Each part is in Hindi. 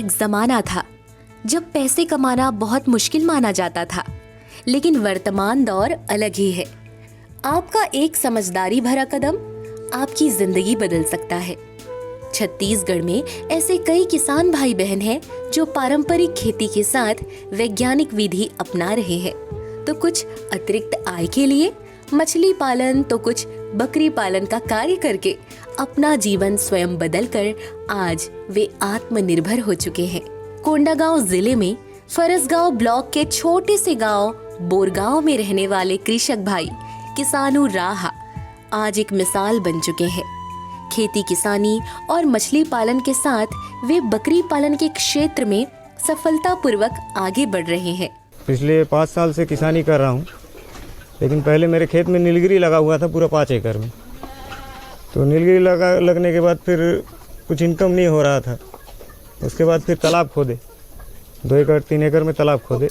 एक जमाना था जब पैसे कमाना बहुत मुश्किल माना जाता था, लेकिन वर्तमान दौर अलग ही है। आपका एक समझदारी भरा कदम आपकी जिंदगी बदल सकता है। छत्तीसगढ़ में ऐसे कई किसान भाई बहन हैं जो पारंपरिक खेती के साथ वैज्ञानिक विधि अपना रहे हैं, तो कुछ अतिरिक्त आय के लिए मछली पालन, तो कुछ बकरी पालन का कार्य करके अपना जीवन स्वयं बदलकर आज वे आत्मनिर्भर हो चुके हैं। कोंडागांव जिले में फरसगांव ब्लॉक के छोटे से गांव बोरगांव में रहने वाले कृषक भाई किसानू राहा आज एक मिसाल बन चुके हैं। खेती किसानी और मछली पालन के साथ वे बकरी पालन के क्षेत्र में सफलतापूर्वक आगे बढ़ रहे हैं। पिछले 5 साल से किसानी कर रहा हूँ, लेकिन पहले मेरे खेत में नीलगिरी लगा हुआ था पूरा 5 एकड़ में। तो नीलगिरी लगने के बाद फिर कुछ इनकम नहीं हो रहा था। उसके बाद फिर तालाब खोदे, 2 एकड़ 3 एकड़ में तालाब खोदे,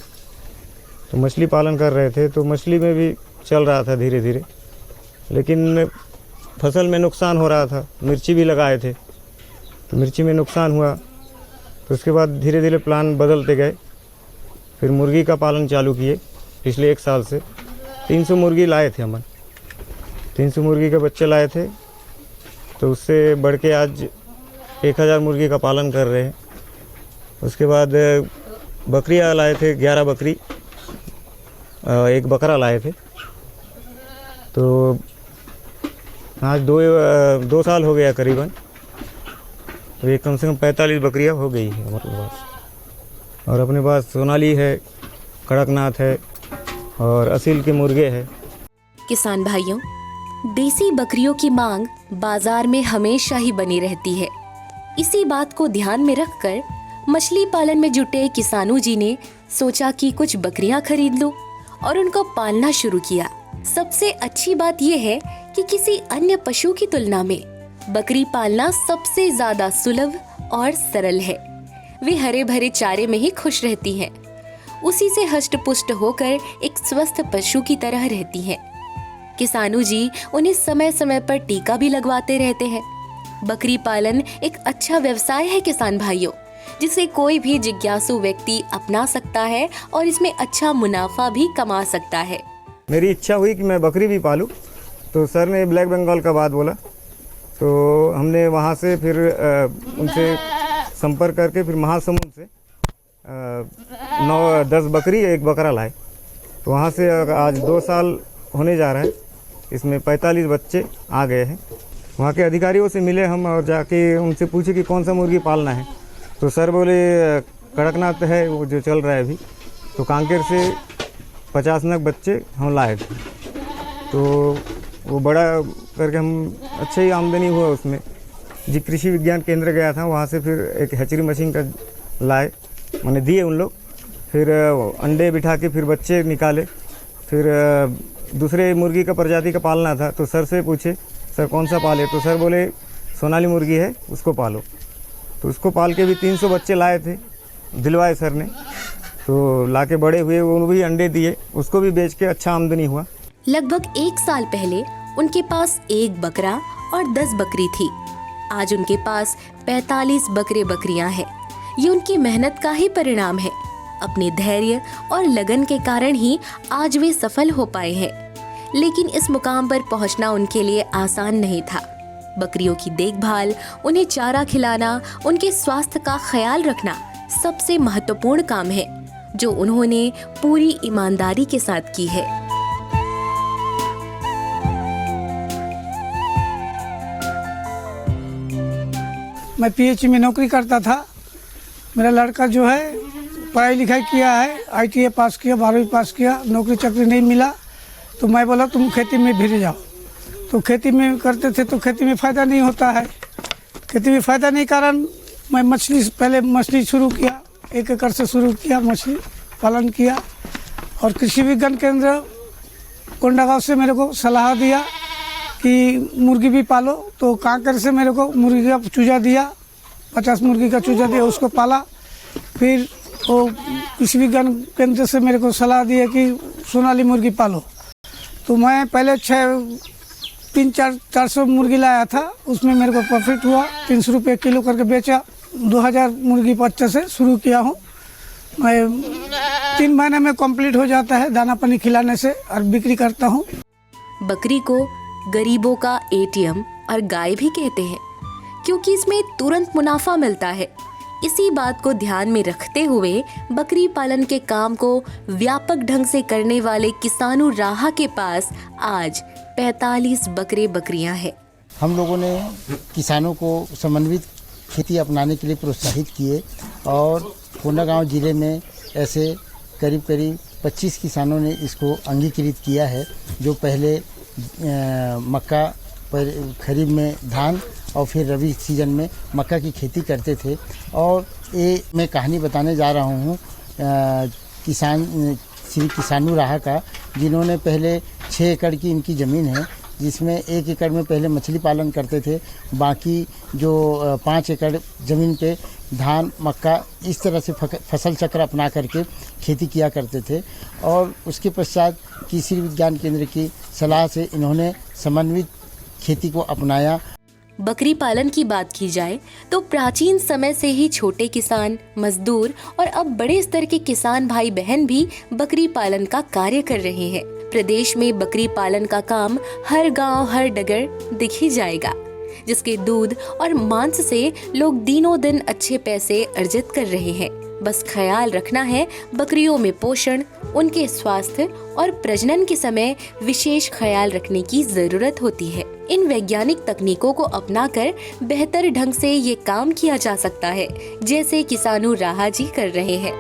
तो मछली पालन कर रहे थे। तो मछली में भी चल रहा था धीरे धीरे, लेकिन फसल में नुकसान हो रहा था। मिर्ची भी लगाए थे तो मिर्ची में नुकसान हुआ। तो उसके बाद धीरे धीरे प्लान बदलते गए। फिर मुर्गी का पालन चालू किए। पिछले 1 साल से 300 मुर्गी लाए थे हम, 300 मुर्गी के बच्चे लाए थे। तो उससे बढ़ के आज 1000 मुर्गी का पालन कर रहे हैं। उसके बाद बकरियां लाए थे, 11 बकरी, 1 बकरा लाए थे। तो आज 2 साल हो गया करीबन। तो ये कम से कम 45 बकरियां हो गई है हमारे पास। और अपने पास सोनाली है, कड़कनाथ है और असील के मुर्गे हैं। किसान भाइयों, देसी बकरियों की मांग बाजार में हमेशा ही बनी रहती है। इसी बात को ध्यान में रखकर मछली पालन में जुटे किसानू जी ने सोचा कि कुछ बकरियां खरीद लूं और उनको पालना शुरू किया। सबसे अच्छी बात यह है कि किसी अन्य पशु की तुलना में बकरी पालना सबसे ज्यादा सुलभ और सरल है। वे हरे भरे चारे में ही खुश रहती हैं, उसी से हष्ट पुष्ट होकर एक स्वस्थ पशु की तरह रहती हैं। किसानू जी उन्हें समय समय पर टीका भी लगवाते रहते हैं। बकरी पालन एक अच्छा व्यवसाय है किसान भाइयों, जिसे कोई भी जिज्ञासु व्यक्ति अपना सकता है और इसमें अच्छा मुनाफा भी कमा सकता है। मेरी इच्छा हुई कि मैं बकरी भी पालूं, तो सर ने ब्लैक बंगाल का बात बोला। तो हमने वहाँ से फिर उनसे संपर्क करके फिर महासमुंद से 9-10 बकरी 1 बकरा लाए। तो वहाँ से आज 2 साल होने जा रहा है। इसमें 45 बच्चे आ गए हैं। वहाँ के अधिकारियों से मिले हम और जाके उनसे पूछे कि कौन सा मुर्गी पालना है। तो सर बोले कड़कनाथ है वो जो चल रहा है अभी। तो कांकेर से 50 नग बच्चे हम लाए थे। तो वो बड़ा करके हम अच्छी ही आमदनी हुआ उसमें। जी कृषि विज्ञान केंद्र गया था, वहाँ से फिर एक हैचरी मशीन का लाए, मैंने दिए उन लोग। फिर अंडे बिठा के फिर बच्चे निकाले। फिर दूसरे मुर्गी का प्रजाति का पालना था, तो सर से पूछे सर कौन सा पाले। तो सर बोले सोनाली मुर्गी है उसको पालो। तो उसको पाल के भी 300 बच्चे लाए थे, दिलवाए सर ने। तो लाके बड़े हुए, वो भी अंडे दिए, उसको भी बेच के अच्छा आमदनी हुआ। लगभग 1 साल पहले उनके पास 1 बकरा और 10 बकरी थी। आज उनके पास 45 बकरे बकरियां हैं। ये उनकी मेहनत का ही परिणाम है। अपने धैर्य और लगन के कारण ही आज वे सफल हो पाए हैं। लेकिन इस मुकाम पर पहुंचना उनके लिए आसान नहीं था। बकरियों की देखभाल, उन्हें चारा खिलाना, उनके स्वास्थ्य का ख्याल रखना सबसे महत्वपूर्ण काम है, जो उन्होंने पूरी ईमानदारी के साथ की है। मैं पीएचई में नौकरी करता था। मेरा लड़का जो है पढ़ाई लिखाई किया है, ITA पास किया, 12वीं पास किया, नौकरी चाकरी नहीं मिला। तो मैं बोला तुम खेती में भिड़ जाओ। तो खेती में करते थे तो खेती में फ़ायदा नहीं होता है। खेती में फ़ायदा नहीं कारण मैं पहले मछली शुरू किया, 1 एकड़ से शुरू किया, मछली पालन किया। और कृषि विज्ञान केंद्र कोंडागांव से मेरे को सलाह दिया कि मुर्गी भी पालो। तो कांकेर से मेरे को मुर्गी का चूजा दिया, 50 मुर्गी का चूजा दिया, उसको पाला। फिर वो कृषि विज्ञान केंद्र से मेरे को सलाह दिया कि सोनाली मुर्गी पालो। तो मैं पहले 300-400 मुर्गी लाया था, उसमें मेरे को प्रॉफिट हुआ, 300 रुपये किलो करके बेचा। 2000 मुर्गी बच्चे से शुरू किया हूँ। मैं 3 महीने में कंप्लीट हो जाता है दाना पानी खिलाने से और बिक्री करता हूँ। बकरी को गरीबों का एटीएम और गाय भी कहते हैं क्योंकि इसमें तुरंत मुनाफा मिलता है। इसी बात को ध्यान में रखते हुए बकरी पालन के काम को व्यापक ढंग से करने वाले किसानू राहा के पास आज 45 बकरे बकरियां हैं। हम लोगों ने किसानों को समन्वित खेती अपनाने के लिए प्रोत्साहित किए और कोंडागांव जिले में ऐसे करीब 25 किसानों ने इसको अंगीकृत किया है, जो पहले मक्का पर खरीफ में धान और फिर रबी सीजन में मक्का की खेती करते थे। और ये मैं कहानी बताने जा रहा हूँ श्री किसानू राहा का, जिन्होंने पहले 6 एकड़ की इनकी ज़मीन है, जिसमें 1 एकड़ में पहले मछली पालन करते थे, बाकी जो 5 एकड़ ज़मीन पे धान मक्का इस तरह से फसल चक्र अपना करके खेती किया करते थे। और उसके पश्चात कृषि विज्ञान केंद्र की सलाह से इन्होंने समन्वित खेती को अपनाया। बकरी पालन की बात की जाए तो प्राचीन समय से ही छोटे किसान, मजदूर और अब बड़े स्तर के किसान भाई बहन भी बकरी पालन का कार्य कर रहे हैं। प्रदेश में बकरी पालन का काम हर गांव, हर डगर दिख ही जाएगा, जिसके दूध और मांस से लोग दिनों दिन अच्छे पैसे अर्जित कर रहे हैं। बस ख्याल रखना है बकरियों में पोषण, उनके स्वास्थ्य और प्रजनन के समय विशेष ख्याल रखने की जरूरत होती है। इन वैज्ञानिक तकनीकों को अपनाकर बेहतर ढंग से ये काम किया जा सकता है, जैसे किसानू राहा जी कर रहे हैं।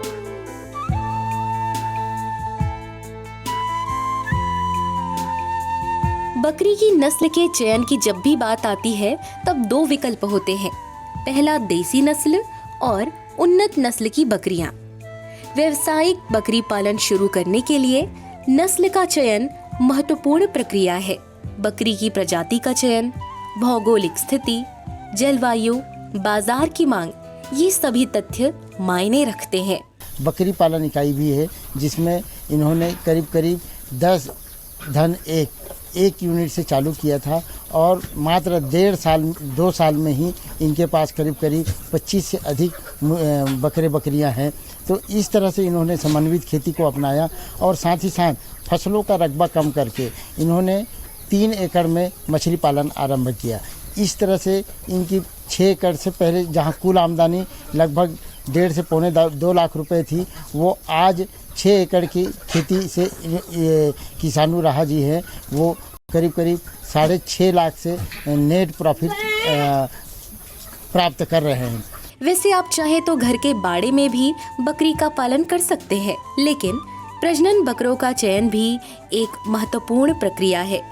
बकरी की नस्ल के चयन की जब भी बात आती है तब 2 विकल्प होते हैं। पहला देसी नस्ल और उन्नत नस्ल की बकरियां। व्यावसायिक बकरी पालन शुरू करने के लिए नस्ल का चयन महत्वपूर्ण प्रक्रिया है। बकरी की प्रजाति का चयन, भौगोलिक स्थिति, जलवायु, बाजार की मांग, ये सभी तथ्य मायने रखते हैं। बकरी पालन इकाई भी है, जिसमें इन्होंने करीब 10 धन एक यूनिट से चालू किया था और मात्र 2 साल में ही इनके पास करीब 25 से अधिक बकरियां हैं। तो इस तरह से इन्होंने समन्वित खेती को अपनाया और साथ ही साथ फसलों का रकबा कम करके इन्होंने 3 एकड़ में मछली पालन आरंभ किया। इस तरह से इनकी 6 एकड़ से पहले जहां कुल आमदनी लगभग 1.5 से पौने 2 लाख रुपए थी, वो आज 6 एकड़ की खेती से ये किसानू राहा जी हैं, वो करीब 6.5 लाख से नेट प्रॉफिट प्राप्त कर रहे हैं। वैसे आप चाहे तो घर के बाड़े में भी बकरी का पालन कर सकते हैं, लेकिन प्रजनन बकरों का चयन भी एक महत्वपूर्ण प्रक्रिया है।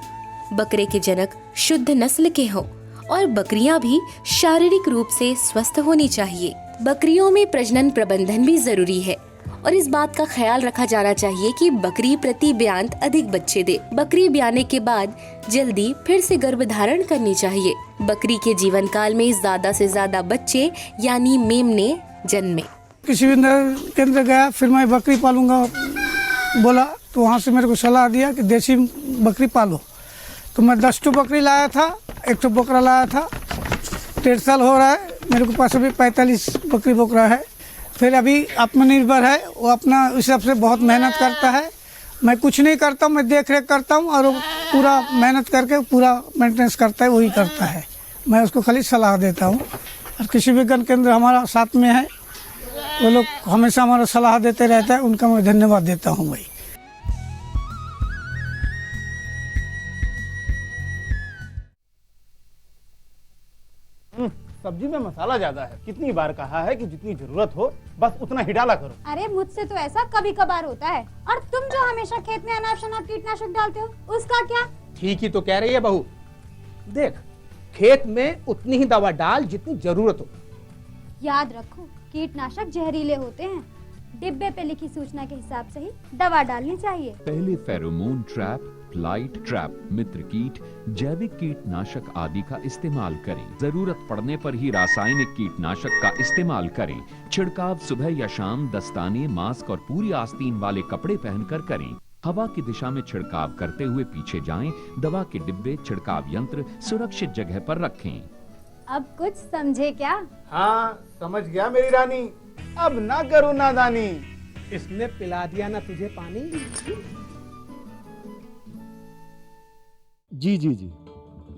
बकरे के जनक शुद्ध नस्ल के हों और बकरियां भी शारीरिक रूप से स्वस्थ होनी चाहिए। बकरियों में प्रजनन प्रबंधन भी जरूरी है और इस बात का ख्याल रखा जाना चाहिए कि बकरी प्रति ब्यांत अधिक बच्चे दे। बकरी ब्याने के बाद जल्दी फिर से गर्भधारण करनी चाहिए। बकरी के जीवन काल में ज्यादा से ज्यादा बच्चे यानी मेमने जन्मे। कृषि विज्ञान केंद्र गया, फिर मैं बकरी पालूंगा बोला, तो वहाँ से मेरे को सलाह दिया कि देसी बकरी पालो। तो मैं 10 बकरी लाया था, 1 बकरा लाया था। 1.5 साल हो रहा है, मेरे को पास अभी 45 बकरी बकरा है। फिर अभी आत्मनिर्भर है, वो अपना हिसाब से बहुत मेहनत करता है। मैं कुछ नहीं करता हूँ, मैं देख रेख करता हूँ और वो पूरा मेहनत करके पूरा मेंटेनेंस करता है, वही करता है। मैं उसको खाली सलाह देता हूँ। और कृषि विज्ञान केंद्र हमारा साथ में है, वो लोग हमेशा हमारा सलाह देते रहता है, उनका मैं धन्यवाद देता हूँ भाई। सब्जी में मसाला ज्यादा है। कितनी बार कहा है कि जितनी जरूरत हो बस उतना ही डाला करो। अरे मुझसे तो ऐसा कभी कभार होता है। और तुम जो हमेशा खेत में अनाप शनाप कीटनाशक डालते हो, उसका क्या? ठीक ही तो कह रही है बहू। देख, खेत में उतनी ही दवा डाल जितनी जरूरत हो। याद रखो, कीटनाशक जहरीले होते हैं। डिब्बे पे लिखी सूचना के हिसाब से ही दवा डालनी चाहिए। पहले फेरोमोन ट्रैप, फ्लाइट ट्रैप, मित्र कीट, जैविक कीटनाशक आदि का इस्तेमाल करें। जरूरत पड़ने पर ही रासायनिक कीटनाशक का इस्तेमाल करें। छिड़काव सुबह या शाम दस्ताने, मास्क और पूरी आस्तीन वाले कपड़े पहनकर करें। हवा की दिशा में छिड़काव करते हुए पीछे जाएं। दवा के डिब्बे, छिड़काव यंत्र सुरक्षित जगह पर रखें। अब कुछ समझे क्या? हाँ समझ गया मेरी रानी, अब ना करो नादानी। इसने पिला दिया ना तुझे पानी। जी जी जी।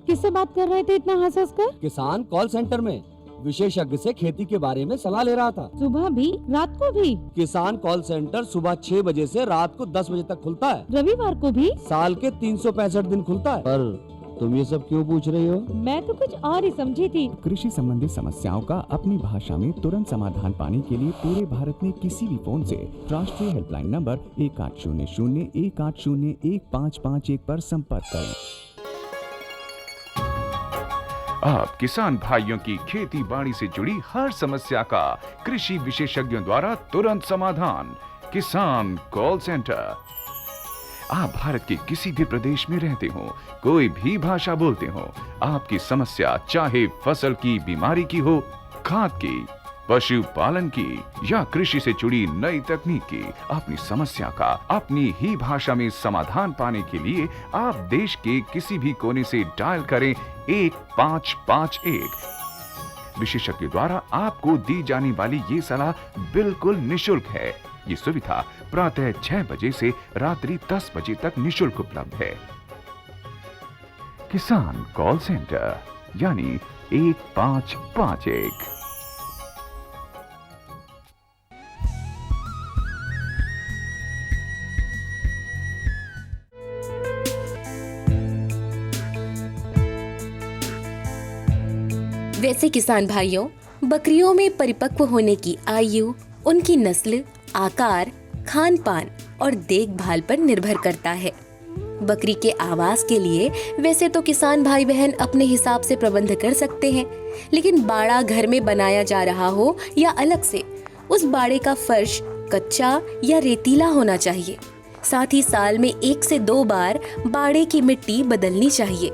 किससे बात कर रहे थे इतना हंस हंस कर? किसान कॉल सेंटर में विशेषज्ञ से खेती के बारे में सलाह ले रहा था। सुबह भी रात को भी? किसान कॉल सेंटर सुबह 6 बजे से रात को 10 बजे तक खुलता है। रविवार को भी? साल के 365 दिन खुलता है। पर तुम ये सब क्यों पूछ रही हो? मैं तो कुछ और ही समझी थी। कृषि संबंधी समस्याओं का अपनी भाषा में तुरंत समाधान पाने के लिए पूरे भारत में किसी भी फोन से राष्ट्रीय हेल्पलाइन नंबर 1800-180-1551 पर संपर्क करें। आप किसान भाइयों की खेती बाड़ी से जुड़ी हर समस्या का कृषि विशेषज्ञों द्वारा तुरंत समाधान। किसान कॉल सेंटर। आप भारत के किसी भी प्रदेश में रहते हो, कोई भी भाषा बोलते हो, आपकी समस्या चाहे फसल की बीमारी की हो, खाद की, पशुपालन की या कृषि से जुड़ी नई तकनीक की, अपनी समस्या का अपनी ही भाषा में समाधान पाने के लिए आप देश के किसी भी कोने से डायल करें 1551। विशेषज्ञ द्वारा आपको दी जाने वाली ये सलाह बिल्कुल निशुल्क है। ये सुविधा प्रातः 6 बजे से रात्रि 10 बजे तक निशुल्क उपलब्ध है। किसान कॉल सेंटर यानी 1551। वैसे किसान भाइयों, बकरियों में परिपक्व होने की आयु उनकी नस्ल, आकार, खान पान और देखभाल पर निर्भर करता है। बकरी के आवास के लिए वैसे तो किसान भाई बहन अपने हिसाब से प्रबंध कर सकते हैं, लेकिन बाड़ा घर में बनाया जा रहा हो या अलग से, उस बाड़े का फर्श कच्चा या रेतीला होना चाहिए। साथ ही साल में 1 से 2 बार बाड़े की मिट्टी बदलनी चाहिए।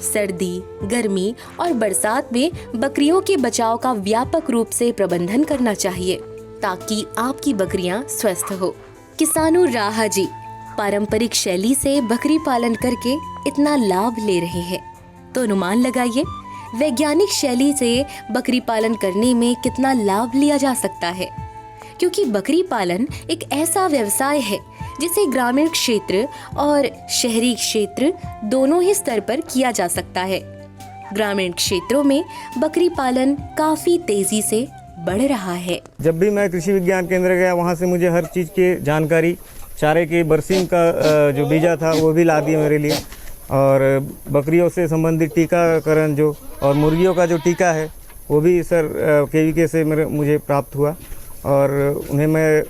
सर्दी, गर्मी और बरसात में बकरियों के बचाव का व्यापक रूप से प्रबंधन करना चाहिए ताकि आपकी बकरियां स्वस्थ हो। किसानू राहा जी पारंपरिक शैली से बकरी पालन करके इतना लाभ ले रहे हैं, तो अनुमान लगाइए वैज्ञानिक शैली से बकरी पालन करने में कितना लाभ लिया जा सकता है। क्योंकि बकरी पालन एक ऐसा व्यवसाय है जिसे ग्रामीण क्षेत्र और शहरी क्षेत्र दोनों ही स्तर पर किया जा सकता है। ग्रामीण क्षेत्रों में बकरी पालन काफी तेजी से बढ़ रहा है। जब भी मैं कृषि विज्ञान केंद्र गया, वहाँ से मुझे हर चीज़ की जानकारी, चारे की बरसीम का जो बीजा था वो भी ला दिए मेरे लिए, और बकरियों से संबंधित टीकाकरण जो और मुर्गियों का जो टीका है वो भी सर KVK से मुझे प्राप्त हुआ, और उन्हें मैं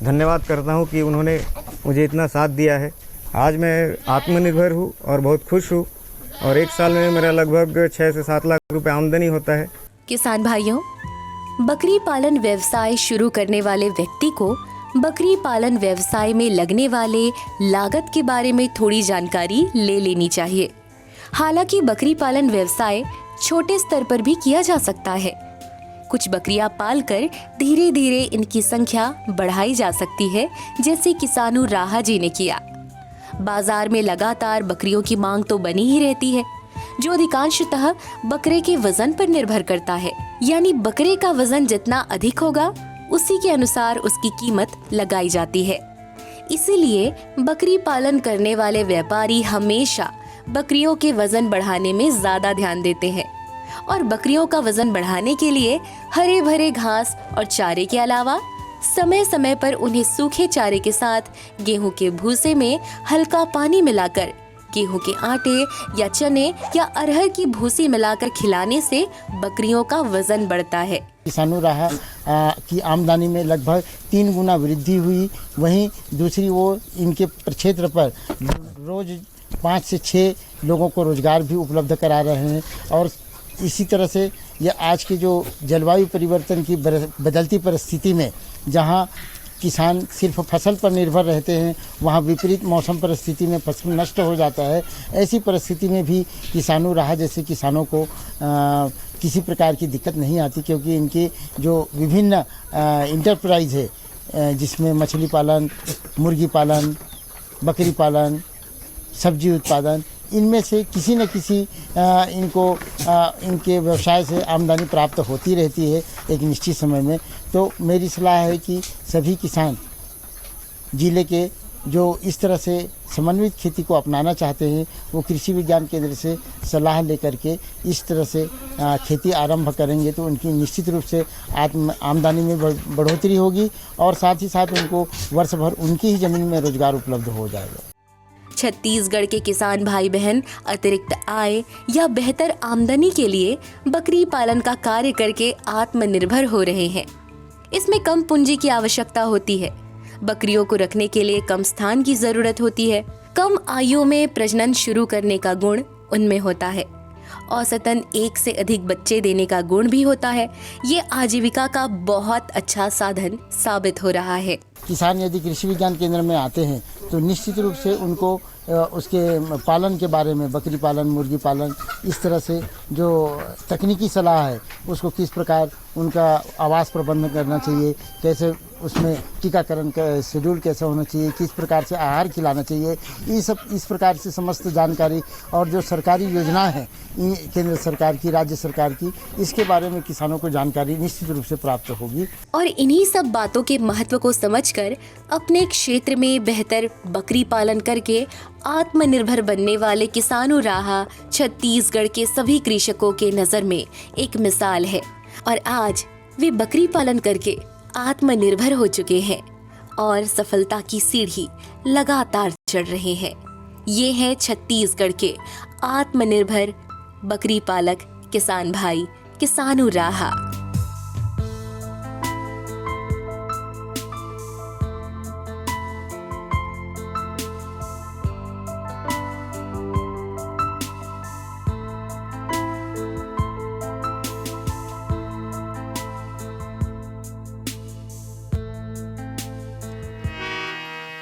धन्यवाद करता हूँ कि उन्होंने मुझे इतना साथ दिया है। आज मैं आत्मनिर्भर हूँ और बहुत खुश हूँ, और 1 साल में मेरा लगभग 6 से 7 लाख रुपए आमदनी होता है। किसान भाइयों, बकरी पालन व्यवसाय शुरू करने वाले व्यक्ति को बकरी पालन व्यवसाय में लगने वाले लागत के बारे में थोड़ी जानकारी ले लेनी चाहिए। हालांकि बकरी पालन व्यवसाय छोटे स्तर पर भी किया जा सकता है। कुछ बकरियां पालकर धीरे धीरे इनकी संख्या बढ़ाई जा सकती है, जैसे किसानू राहा जी ने किया। बाजार में लगातार बकरियों की मांग तो बनी ही रहती है, जो अधिकांशतः बकरे के वजन पर निर्भर करता है। यानी बकरे का वजन जितना अधिक होगा, उसी के अनुसार उसकी कीमत लगाई जाती है। इसीलिए बकरी पालन करने वाले व्यापारी हमेशा बकरियों के वजन बढ़ाने में ज्यादा ध्यान देते हैं, और बकरियों का वजन बढ़ाने के लिए हरे भरे घास और चारे के अलावा समय समय पर उन्हें सूखे चारे के साथ गेहूं के भूसे में हल्का पानी मिलाकर, गेहूं के आटे या चने या अरहर की भूसी मिलाकर खिलाने से बकरियों का वजन बढ़ता है। किसानू राहा की आमदनी में लगभग 3 गुना वृद्धि हुई। वहीं दूसरी ओर इनके क्षेत्र पर रोज 5 से 6 लोगों को रोजगार भी उपलब्ध करा रहे हैं। और इसी तरह से यह आज की जो जलवायु परिवर्तन की बदलती परिस्थिति में, जहां किसान सिर्फ फसल पर निर्भर रहते हैं, वहां विपरीत मौसम परिस्थिति में फसल नष्ट हो जाता है। ऐसी परिस्थिति में भी किसानू राहा जैसे किसानों को किसी प्रकार की दिक्कत नहीं आती, क्योंकि इनके जो विभिन्न इंटरप्राइज है, जिसमें मछली पालन, मुर्गी पालन, बकरी पालन, सब्जी उत्पादन, इनमें से किसी न किसी इनके व्यवसाय से आमदनी प्राप्त होती रहती है एक निश्चित समय में। तो मेरी सलाह है कि सभी किसान जिले के जो इस तरह से समन्वित खेती को अपनाना चाहते हैं वो कृषि विज्ञान केंद्र से सलाह लेकर के इस तरह से खेती आरंभ करेंगे तो उनकी निश्चित रूप से आमदनी में बढ़ोतरी होगी और साथ ही साथ उनको वर्ष भर उनकी ही ज़मीन में रोजगार उपलब्ध हो जाएगा। छत्तीसगढ़ के किसान भाई बहन अतिरिक्त आय या बेहतर आमदनी के लिए बकरी पालन का कार्य करके आत्मनिर्भर हो रहे हैं। इसमें कम पूंजी की आवश्यकता होती है। बकरियों को रखने के लिए कम स्थान की जरूरत होती है। कम आयु में प्रजनन शुरू करने का गुण उनमें होता है। औसतन 1 से अधिक बच्चे देने का गुण भी होता है। ये आजीविका का बहुत अच्छा साधन साबित हो रहा है। किसान यदि कृषि विज्ञान केंद्र में आते हैं तो निश्चित रूप से उनको उसके पालन के बारे में, बकरी पालन, मुर्गी पालन, इस तरह से जो तकनीकी सलाह है उसको किस प्रकार उनका आवास प्रबंधन करना चाहिए, कैसे उसमें टीकाकरण का शेड्यूल कैसा होना चाहिए, किस प्रकार से आहार खिलाना चाहिए, ये सब इस प्रकार से समस्त जानकारी और जो सरकारी योजना है केंद्र सरकार की, राज्य सरकार की, इसके बारे में किसानों को जानकारी निश्चित रूप से प्राप्त होगी। और इन्हीं सब बातों के महत्व को समझकर अपने क्षेत्र में बेहतर बकरी पालन करके आत्मनिर्भर बनने वाले किसानों राहा छत्तीसगढ़ के सभी कृषकों के नज़र में एक मिसाल है। और आज वे बकरी पालन करके आत्मनिर्भर हो चुके हैं और सफलता की सीढ़ी लगातार चढ़ रहे हैं। ये हैं छत्तीसगढ़ के आत्मनिर्भर बकरी पालक किसान भाई किसानू राहा।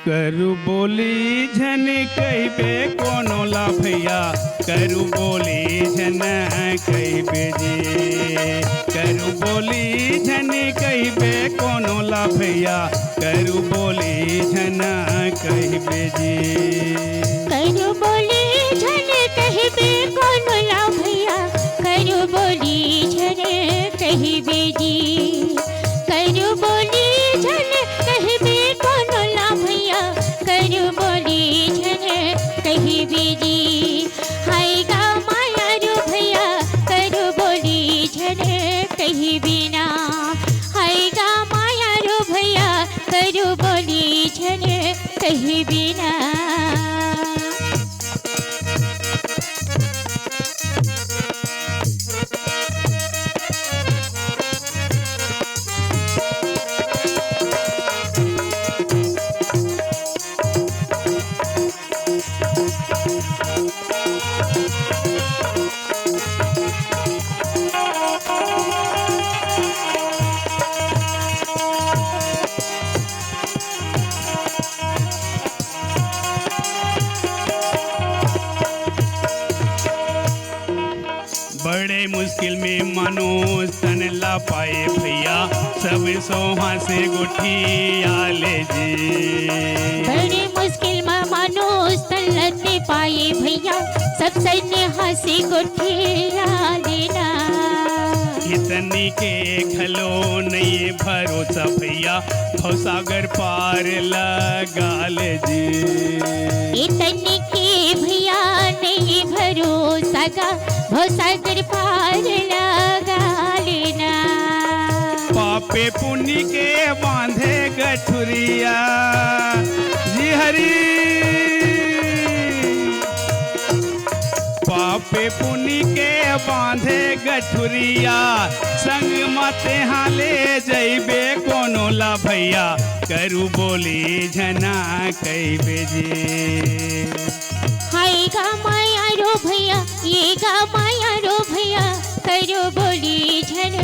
करु बोली झन कहबे कोनो ला भैया, करु बोली झन कहबे जी, करु बोली झन कहबे कोनो ला भैया, करु बोली झन कहबे जी, करु बोली झन कहबे कोनो ला भैया, करु बोली झन कहबे जी, करु बोली झन कहबे कोनो ला भैया, करु बोली झन कहबे जी, हाय गा माया रो भैया, करु बोली झन कहबे ना, हाय गा माया रो भैया, करु बोली झन कहबे ना। बड़े मुश्किल में मनुष्य तन ला पाए भैया, सब सोहा से गुठिया ले जी, बड़े मुश्किल में मनुष्य तन लते पाए भैया, सब सैन्य हंसी गुठिया लेना, इतनी के खलो नहीं भरोसा भैया, भवसागर पार लगा ले जी, इतनी के भैया नहीं भरोसा गा, भवसागर पार लगा लेना, पापे पुण्य के बांधे गठुरिया जी हरी, पापे पुण्य के बांधे गठुरिया, संग मते हाले जइबे कोनो ला भैया, करु बोली झना कहबे जी, हाय गा माया रो भैया, ये गा माया रो भैया, करो बोली झन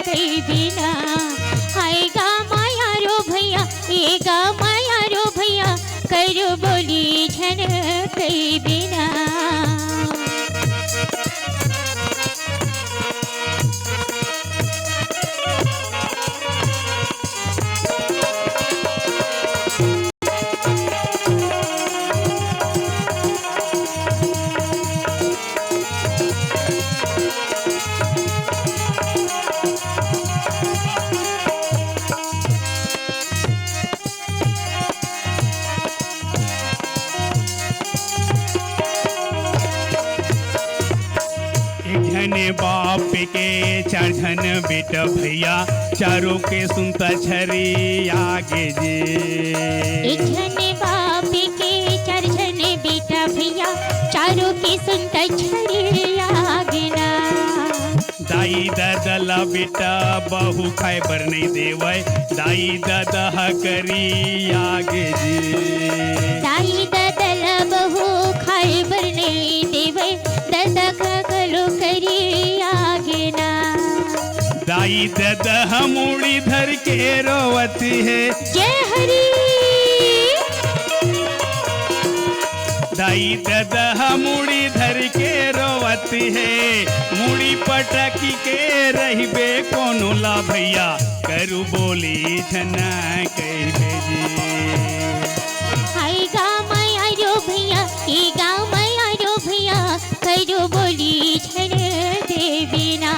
कहबे ना, हाय गा माया रो भैया, ये गा माया रो भैया, करो बोली झन कहबे ना। बाप के चार झन बेटा भैया चारों के सुनता छरी आगे जी। एक झने बाप के चार झने बेटा भैया चारों के सुनता छरी आगे ना। दाई दादा बेटा बहु खाए बर नहीं देवय दाई दादा करी आगे जी। दाई दादा बहु खाए बर नहीं देवय दादा खगलो करी आगे ना। दाई दादा मूड़ी धर के रोवती है जय हरी। दाई दादा मुड़ी धर के रोवती है मुड़ी पटकी के रहिबे कोनो ला भैया करू बोली छना कह भेजी। हाय गाँव माया रो भैया ये गाँव माया रो भैया करो बोली छन देवी ना।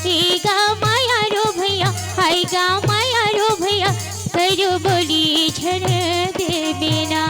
ये गाँव माया रो भैया हाय गाँव माया रो भैया करो बोली छन देवी ना।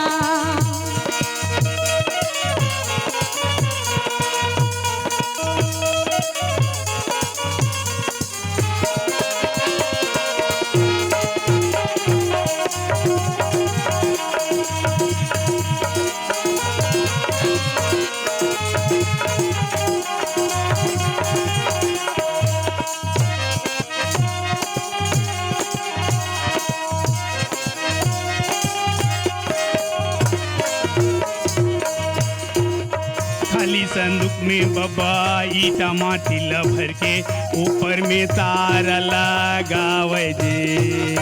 खाली संदूक में बबा ईटा माटी ला भर के ऊपर में तार लगावे जी।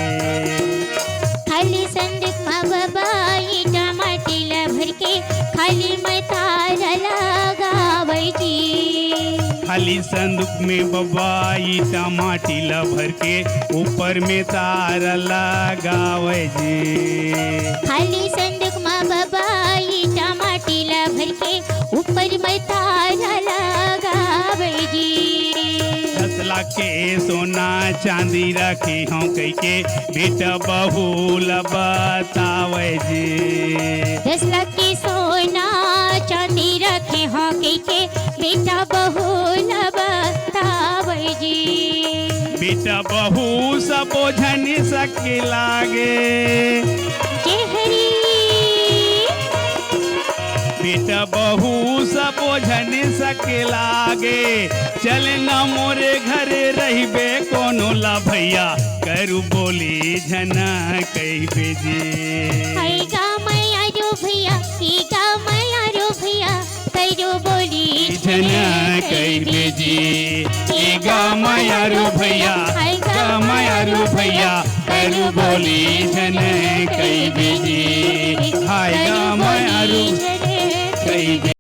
खाली संदूक में बबा ईटा माटी ला भर के खाली में तार लगावे जी। खाली संदूक में बबा ईटा माटी ला भर के ऊपर में तार लगावे जी। खाली संदूक में बबा ईटा माटी ला भर के ऊपर में तार लगावे जी। 10 लाख के सोना चांदी रखी हूँ कह के बेटा बहू ला बतावे जी। 10 लाख के सोना चांदी रखे हो के बेटा बहू ला बतावे जी। बेटा बहू सब बोझन सके लागे जय हरी। बेटा बहू सब बोझन सके लागे चल न मोरे घरे रहिबे कोनो ला भैया करू बोली झना कह बेजी। हाय गाँव मैया रो भैया ही गाँव मैया रो भैया करो बोली झना कह बेजी। ए गाँव माया रो भैया गाँव माया रो भैया करू बोली झना कह बेजी। हाय गाँव माया रो कह